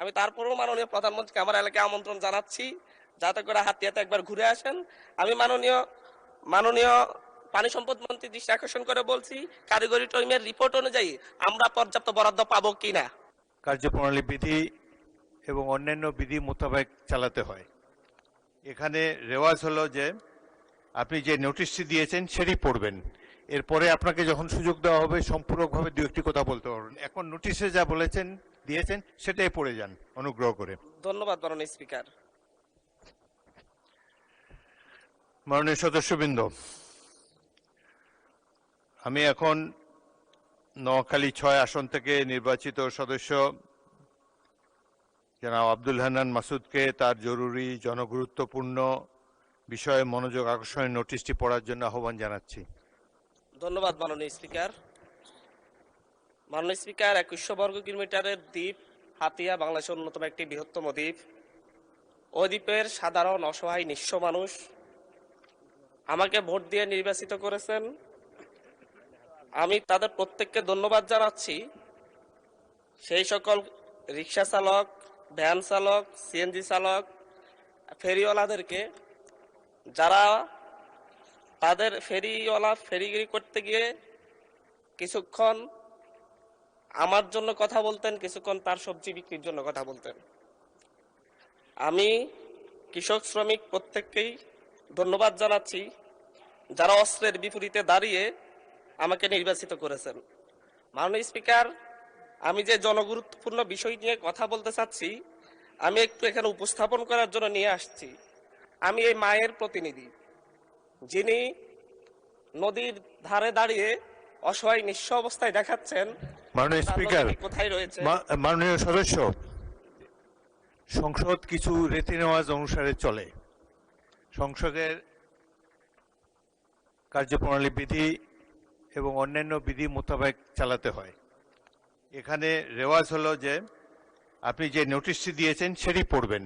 আমি তারপরেও মাননীয় প্রধানমন্ত্রীকে আমার এলাকায় আমন্ত্রণ জানাচ্ছি, যাতে করে হাতিয়াতে একবার ঘুরে আসেন। আমি মাননীয় মাননীয় পানি সম্পদ মন্ত্রী দৃষ্টি আকর্ষণ করে বলছি, কারিগরি টিমের রিপোর্ট অনুযায়ী আমরা পর্যাপ্ত বরাদ্দ পাবো কিনা। কার্যপ্রণালী বিধি এবং অন্যান্য বিধি মোতাবেক চালাতে হয়। এখানে রেওয়াজ হলো যে আপনি যে নোটিশটি দিয়েছেন সেটি পড়বেন, এরপরে আপনাকে যখন সুযোগ দেওয়া হবে সম্পূরকভাবে দু একটি কথা বলতে পারবেন। এখন নোটিশে যা বলেছেন দিয়েছেন সেটাই পড়ে যান অনুগ্রহ করে। ধন্যবাদ মাননীয় স্পিকার। মাননীয় সদস্যবৃন্দ, আমি এখন নোয়াখালী ৬ আসন থেকে নির্বাচিত সদস্য জনাব আব্দুল হান্নান মাসুদকে তার জরুরি জনগুরুত্বপূর্ণ বিষয়ে মনোযোগ আকর্ষণের নোটিশটি পড়ার জন্য আহ্বান জানাচ্ছি। ধন্যবাদ মাননীয় স্পিকার। মাননীয় স্পিকার, 2100 বর্গ কিলোমিটারের দ্বীপ হাতিয়া বাংলাদেশের অন্যতম একটি বৃহত্তম দ্বীপ। ওই দ্বীপের সাধারণ অসহায় নিঃস্ব মানুষ আমাকে ভোট দিয়ে নির্বাচিত করেছেন। আমি তাদের প্রত্যেককে ধন্যবাদ জানাচ্ছি। সেই সকল রিক্সা চালক, ভ্যান চালক, সিএনজি চালক, ফেরিওয়ালাদেরকে, যারা তাদের ফেরিগিরি করতে গিয়ে কিছুক্ষণ আমার জন্য কথা বলতেন, কিছুক্ষণ তার সবজি বিক্রির জন্য কথা বলতেন। আমি কৃষক শ্রমিক প্রত্যেককেই ধন্যবাদ জানাচ্ছি, যারা অস্ত্রের বিপরীতে দাঁড়িয়ে আমাকে নির্বাচিত করেছেন। মাননীয় স্পিকার, আমি যে জনগুরুত্বপূর্ণ বিষয় নিয়ে কথা বলতে চাচ্ছি, আমি একটু এখানে উপস্থাপন করার জন্য নিয়ে আসছি। আমি এই মায়ের প্রতিনিধি, যিনি নদীর ধারে দাঁড়িয়ে অসহায় নিঃস্ব অবস্থায় দেখাচ্ছেন মাননীয় স্পিকার, কোথায় রয়েছে। মাননীয় সদস্য, সংসদ কিছু রীতি নেওয়াজ অনুসারে চলে। সংসদের কার্যপ্রণালী বিধি এবং অন্যান্য বিধি মোতাবেক চালাতে হয়। এখানে রেওয়াজ হলো যে আপনি যে নোটিশটি দিয়েছেন সেটি পড়বেন,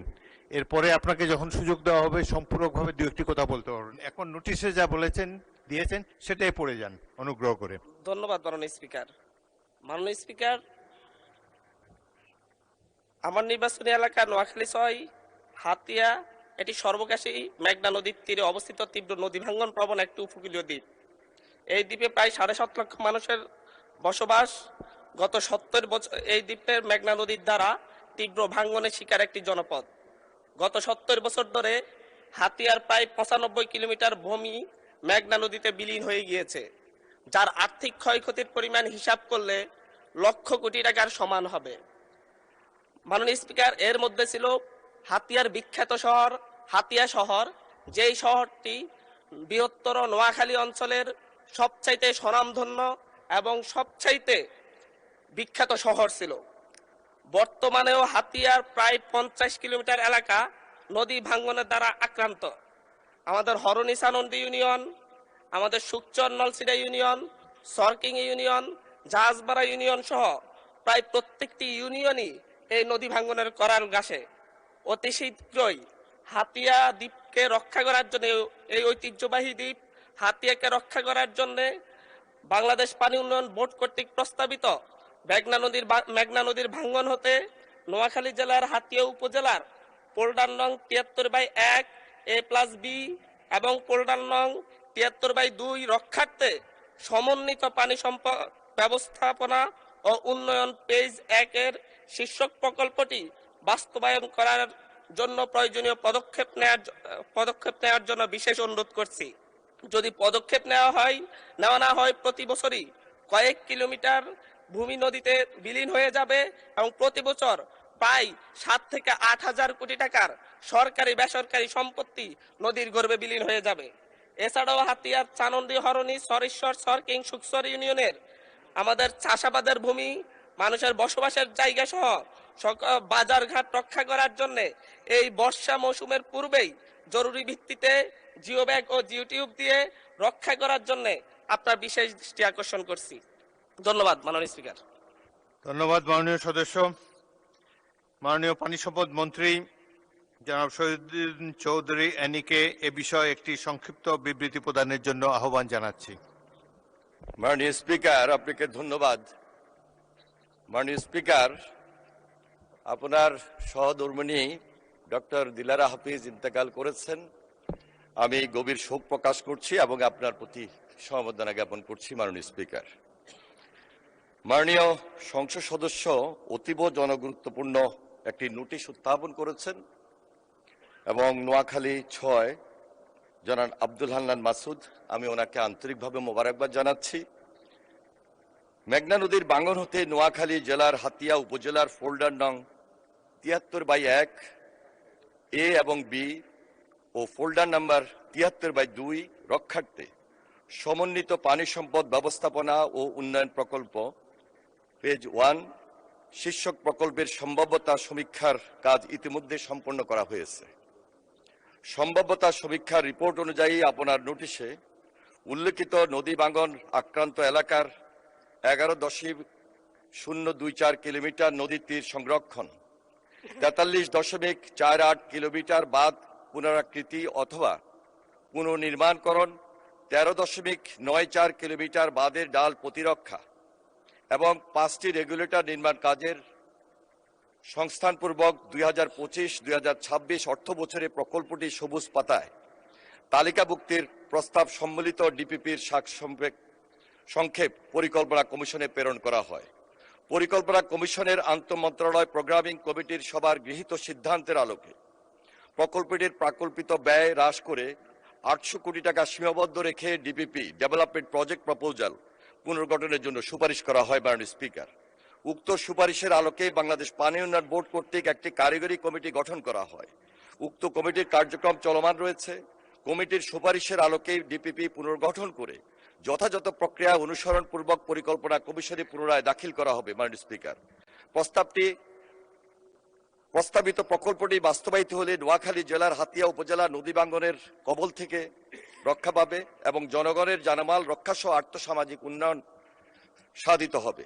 এরপরে আপনাকে যখন সুযোগ দেওয়া হবে সম্পূরকভাবে দু একটি কথা বলতে পারবেন। এখন নোটিশে যা বলেছেন দিয়েছেন সেটাই পড়ে যান অনুগ্রহ করে। ধন্যবাদ মাননীয় স্পিকার। মাননীয় স্পিকার, আমার নির্বাচনী এলাকা নোয়াখালী ৬ হাতিয়া এটি সর্বকাশী মেঘনা নদীর তীরে অবস্থিত তীব্র নদী ভাঙ্গন প্রবণ একটি উপকূলীয় দ্বীপ। এই দ্বীপে প্রায় ৭.৫ লক্ষ মানুষের বসবাস। গত ৭০ বছর এই দ্বীপের মেঘনা নদীর দ্বারা তীব্র ভাঙ্গনের শিকার একটি জনপদ। গত ৭০ বছর ধরে হাতিয়ার প্রায় ৯৫ কিলোমিটার ভূমি মেঘনা নদীতে বিলীন হয়ে গিয়েছে, যার আর্থিক ক্ষয়ক্ষতির পরিমাণ হিসাব করলে লক্ষ কোটি টাকার সমান হবে। মাননীয় স্পিকার, এর মধ্যে ছিল হাতিয়ার বিখ্যাত শহর হাতিয়া শহর, যেই শহরটি বৃহত্তর নোয়াখালী অঞ্চলের সবচাইতে স্বনামধন্য এবং সবচাইতে বিখ্যাত শহর ছিল। বর্তমানেও হাতিয়ার প্রায় ৫০ কিলোমিটার এলাকা নদী ভাঙ্গনের দ্বারা আক্রান্ত। আমাদের হরনিসা নন্দী ইউনিয়ন, আমাদের সুকচর নলসিরা ইউনিয়ন, সরকিং ইউনিয়ন, জাহাজবাড়া ইউনিয়ন সহ প্রায় প্রত্যেকটি ইউনিয়নই এই নদী ভাঙ্গনের করাল গাছে। অতি শীঘ্রই হাতিয়া দ্বীপকে রক্ষা করার জন্য, এই ঐতিহ্যবাহী দ্বীপ হাতিয়াকে রক্ষা করার জন্য বাংলাদেশ পানি উন্নয়ন বোর্ড কর্তৃক প্রস্তাবিত মেঘনা নদীর ভাঙ্গন হতে নোয়াখালী জেলার হাতিয়া উপজেলার পোল্ডার নং ৭৩/১ A+B এবং পোল্ডার নং ৭৩/২ রক্ষার্থে সমন্বিত পানি সম্পদ ব্যবস্থাপনা ও উন্নয়ন পেজ ১ এর শীর্ষক প্রকল্পটি বাস্তবায়ন করার জন্য প্রয়োজনীয় পদক্ষেপ নেওয়ার জন্য বিশেষ অনুরোধ করছি। যদি পদক্ষেপ নেওয়া না হয় প্রতি বছরই কয়েক কিলোমিটার ভূমি নদীতে বিলীন হয়ে যাবে এবং প্রতি বছর প্রায় ৭ থেকে ৮ হাজার কোটি টাকার সরকারি বেসরকারি সম্পত্তি নদীর গর্ভে বিলীন হয়ে যাবে। এছাড়াও হাতিয়ার চানন্দি, হরণী, সরেশ্বর, সরকিং, সুকসর ইউনিয়নের আমাদের চাষাবাদের ভূমি, মানুষের বসবাসের জায়গা সহ বাজারঘাট রক্ষা করার জন্য এই বর্ষা মৌসুমের পূর্বেই জরুরি ভিত্তিতে জিও ব্যাগ ও জিও টিউব দিয়ে রক্ষা করার জন্য আপনার বিশেষ দৃষ্টি আকর্ষণ করছি। ধন্যবাদ মাননীয় স্পিকার। ধন্যবাদ মাননীয় সদস্য। মাননীয় পানি সম্পদ মন্ত্রী জনাব শহীদুদ্দিন চৌধুরী অ্যানিকে এ বিষয়ে একটি সংক্ষিপ্ত বিবৃতি প্রদানের জন্য আহ্বান জানাচ্ছি। মাননীয় স্পিকার, আপনাকে ধন্যবাদ। মাননীয় স্পিকার, আপনার সহধর্মিণী ডক্টর দিলারা হাফিজ ইন্তেকাল করেছেন। আমি গভীর শোক প্রকাশ করছি এবং আপনার প্রতি সমবেদনা জ্ঞাপন করছি মাননীয় স্পিকার। মাননীয় সংসদ সদস্য অতীব জনগুরুত্বপূর্ণ একটি নোটিশ উত্থাপন করেছেন এবং নোয়াখালী ৬ জনাব আব্দুল হান্নান মাসুদ, আমি ওনাকে আন্তরিকভাবে মোবারকবাদ জানাচ্ছি। মেঘনা নদীর ভাঙন হতে নোয়াখালী জেলার হাতিয়া উপজেলার ফোল্ডার নং ৭৩/১ এ এবং বি ও ফোল্ডার নাম্বার ৭৩/২ রক্ষার্থে সমন্বিত পানি সম্পদ ব্যবস্থাপনা ও উন্নয়ন প্রকল্প পেজ 1 শীর্ষক প্রকল্পের সম্ভাব্যতা সমীক্ষার কাজ ইতিমধ্যে সম্পন্ন করা হয়েছে। সম্ভাব্যতা সমীক্ষার রিপোর্ট অনুযায়ী আপনার নোটিশে উল্লেখিত নদী ভাঙন আক্রান্ত এলাকার ১১.024 কিলোমিটার নদী তীর সংরক্ষণ, ৪৩.48 কিলোমিটার বাঁধ পুনরাকৃতি অথবা পুনর্নির্মাণকরণ, ১৩.94 কিলোমিটার বাঁধের ডাল প্রতিরক্ষা এবং 5টি রেগুলেটর নির্মাণ কাজের সংস্থানপূর্বক 2025-2026 অর্থ বছরে প্রকল্পটি সবুজ পাতায় তালিকাভুক্তির প্রস্তাব সম্মিলিত ডিপিপির সংক্ষেপ পরিকল্পনা কমিশনে প্রেরণ করা হয়। পরিকল্পনা কমিশনের আন্তঃমন্ত্রণালয় প্রোগ্রামিং কমিটির সবার গৃহীত সিদ্ধান্তের আলোকে প্রকল্পটির প্রাকল্পিত ব্যয় হ্রাস করে 800 কোটি টাকা সীমাবদ্ধ রেখে ডিপিপি ডেভেলপমেন্ট প্রজেক্ট প্রপোজাল পুনর্গঠনের জন্য সুপারিশ করা হয় মাননীয় স্পিকার। উক্ত সুপারিশের আলোকে বাংলাদেশ পানি উন্নয়ন বোর্ড কর্তৃক একটি কারিগরি কমিটি গঠন করা হয়। উক্ত কমিটির কার্যক্রম চলমান রয়েছে। কমিটির সুপারিশের আলোকে ডিপিপি পুনর্গঠন করে যথাযথ প্রক্রিয়া অনুসরণ পূর্বক পরিকল্পনা কমিশনে পুনরায় দাখিল করা হবে মাননীয় স্পিকার। প্রস্তাবিত প্রকল্পটি বাস্তবায়িত হলে নোয়াখালী জেলার হাতিয়া উপজেলা নদী ভাঙনের কবল থেকে রক্ষা পাবে এবং জনগণের জানমাল রক্ষা সহ আর্থসামাজিক উন্নয়ন সাধিত হবে।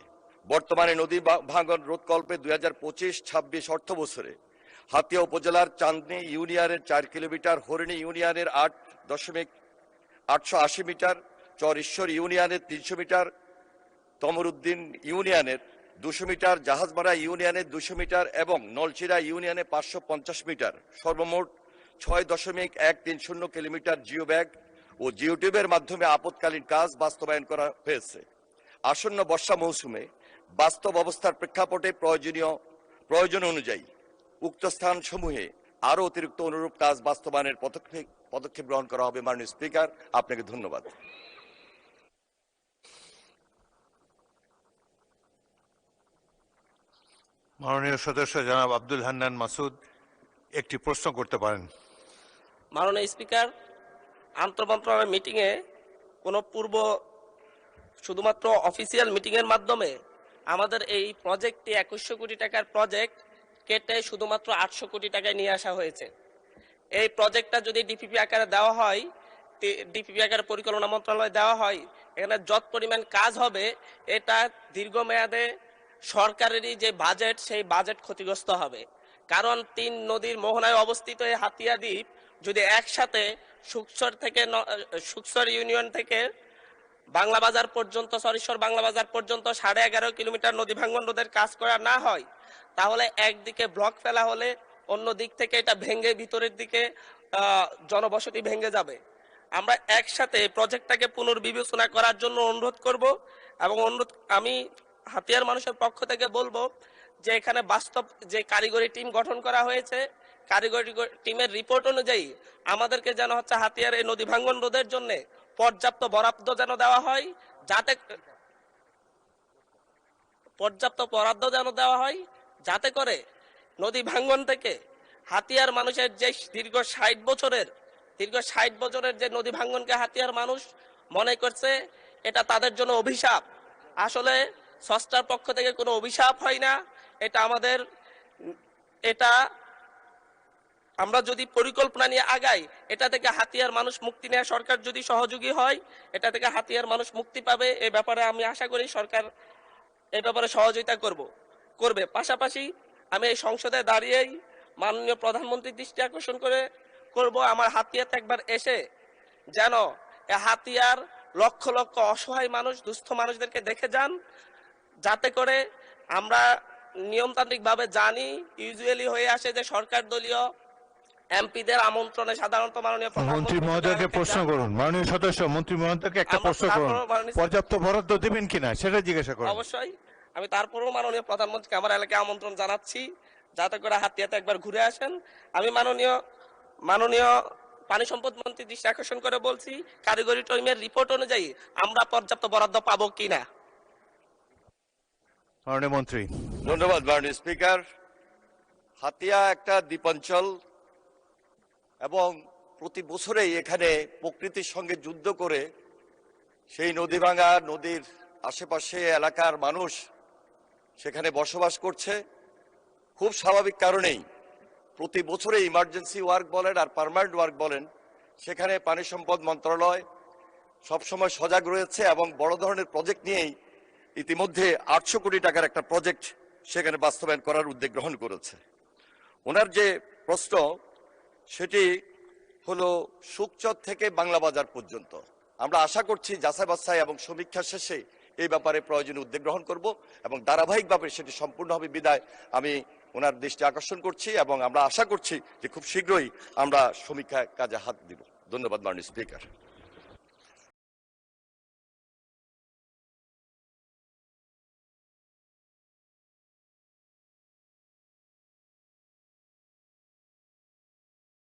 বর্তমানে নদী ভাঙন রোধকল্পে 2025-26 অর্থ বছরে হাতিয়া উপজেলার চাঁদনী ইউনিয়নের 4 কিলোমিটার, হরিণী ইউনিয়নের 8.880 মিটার, চর ঈশ্বর ইউনিয়নের 300 মিটার, তমরুদ্দিন ইউনিয়নের 200 মিটার, জাহাজমারা ইউনিয়নের 200 মিটার এবং নলচিরা ইউনিয়নে 550 মিটার, সর্বমোট 6.130 কিলোমিটার জিও ব্যাগ ও জিওটিউবের মাধ্যমে আপৎকালীন কাজ বাস্তবায়ন করা হয়েছে। আসন্ন বর্ষা মৌসুমে বাস্তব অবস্থার প্রেক্ষাপটে প্রয়োজন অনুযায়ী উক্ত স্থান সমূহে আরো অতিরিক্ত অনুরূপ কাজ বাস্তবায়নের পদক্ষেপ গ্রহণ করা হবে। মাননীয় স্পিকার, আপনাকে ধন্যবাদ। মাননীয় সদস্য জনাব আব্দুল হান্নান মাসুদ একটি প্রশ্ন করতে পারেন। মাননীয় স্পিকার, আন্তঃমন্ত্রণালয় মিটিংয়ে কোনো শুধুমাত্র অফিসিয়াল মিটিংয়ের মাধ্যমে আমাদের এই প্রজেক্টটি 2100 কোটি টাকার প্রজেক্ট কেটে শুধুমাত্র 800 কোটি টাকায় নিয়ে আসা হয়েছে। এই প্রজেক্টটা যদি ডিপিপি আকারে দেওয়া হয়, ডিপিপি আকারে পরিকল্পনা মন্ত্রণালয়ে দেওয়া হয়, এখানে যত পরিমাণ কাজ হবে এটা দীর্ঘমেয়াদে সরকারেরই যে বাজেট সেই বাজেট ক্ষতিগ্রস্ত হবে। কারণ 3 নদীর মোহনায় অবস্থিত এই হাতিয়া দ্বীপ যদি একসাথে সুকসর ইউনিয়ন থেকে বাংলা বাজার পর্যন্ত, সরিশ্বর বাংলা বাজার পর্যন্ত 11.5 কিলোমিটার নদী ভাঙ্গন রোধের কাজ করা না হয়, তাহলে একদিকে ব্লক ফেলা হলে অন্য দিক থেকে এটা ভেঙে ভিতরের দিকে জনবসতি ভেঙে যাবে। আমরা একসাথে প্রজেক্টটাকে পুনর্বিবেচনা করার জন্য অনুরোধ করব এবং আমি হাতিয়ার মানুষের পক্ষ থেকে বলবো যে এখানে বাস্তব যে কারিগরি টিম গঠন করা হয়েছে, কারিগরি টিমের রিপোর্ট অনুযায়ী আমাদেরকে যেন হাতিয়ার এই নদী ভাঙ্গন রোধের জন্য পর্যাপ্ত বরাদ্দ যেন দেওয়া হয়, যাতে করে নদী ভাঙ্গন থেকে হাতিয়ার মানুষের যে দীর্ঘ 60 বছরের যে নদী ভাঙ্গনকে হাতিয়ার মানুষ মনে করছে এটা তাদের জন্য অভিশাপ। আসলে স্রষ্টার পক্ষ থেকে কোনো অভিশাপ হয় না, এটা আমরা যদি পরিকল্পনা নিয়ে আগাই, এটা থেকে হাতিয়ার মানুষ মুক্তি নেওয়া, সরকার যদি সহযোগী হয় এটা থেকে হাতিয়ার মানুষ মুক্তি পাবে। এই ব্যাপারে আমি আশা করি সরকার এই ব্যাপারে সহযোগিতা করবে। পাশাপাশি আমি এই সংসদে দাঁড়িয়েই মাননীয় প্রধানমন্ত্রীর দৃষ্টি আকর্ষণ করব আমার হাতিয়াতে একবার এসে যেন হাতিয়ার লক্ষ লক্ষ অসহায় মানুষ, দুস্থ মানুষদেরকে দেখে যান, যাতে করে আমরা নিয়মতান্ত্রিক ভাবে জানি ইউজুয়ালি হয়ে আসে যে সরকার দলীয় এমপিদের আমন্ত্রণে সাধারণত মাননীয় মন্ত্রী প্রধানমন্ত্রী মহোদয়কে প্রশ্ন করুন, মাননীয় সদস্য মন্ত্রী মহোদয়কে একটা আমরা প্রশ্ন করুন, তারপরও মাননীয়- পর্যাপ্ত বরাদ্দ দেবেন কিনা সেটা জিজ্ঞাসা করুন। অবশ্যই আমি তারপরেও মাননীয় প্রধানমন্ত্রীকে আমার এলাকায় আমন্ত্রণ জানাচ্ছি যাতে করে হাতিয়াতে একবার ঘুরে আসেন। আমি মাননীয় পানি সম্পদ মন্ত্রী দৃষ্টি আকর্ষণ করে বলছি কারিগরি টিমের রিপোর্ট অনুযায়ী আমরা পর্যাপ্ত বরাদ্দ পাবো কিনা। মাননীয় মন্ত্রী। ধন্যবাদ মাননীয় স্পিকার। হাতিয়া একটা দ্বীপাঞ্চল এবং প্রতি বছরেই এখানে প্রকৃতির সঙ্গে যুদ্ধ করে সেই নদী ভাঙা নদীর আশেপাশে এলাকার মানুষ সেখানে বসবাস করছে। খুব স্বাভাবিক কারণেই প্রতি বছরে ইমার্জেন্সি ওয়ার্ক বলেন আর পার্মানেন্ট ওয়ার্ক বলেন, সেখানে পানি সম্পদ মন্ত্রণালয় সবসময় সজাগ রয়েছে এবং বড় ধরনের প্রজেক্ট নিয়েই ইতিমধ্যে 800 কোটি টাকার একটা প্রজেক্ট সেখানে বাস্তবায়ন করার উদ্যোগ গ্রহণ করেছে। ওনার যে প্রশ্ন সেটি হলো সুকচর থেকে বাংলা বাজার পর্যন্ত। আমরা আশা করছি যাচাই বাছাই এবং সমীক্ষা শেষে এই ব্যাপারে প্রয়োজনীয় উদ্যোগ গ্রহণ করব এবং ধারাবাহিকভাবে সেটি সম্পূর্ণ হবে বিদায় আমি ওনার দৃষ্টি আকর্ষণ করছি এবং আমরা আশা করছি যে খুব শীঘ্রই আমরা সমীক্ষা কাজে হাত দিব। ধন্যবাদ মাননীয় স্পিকার।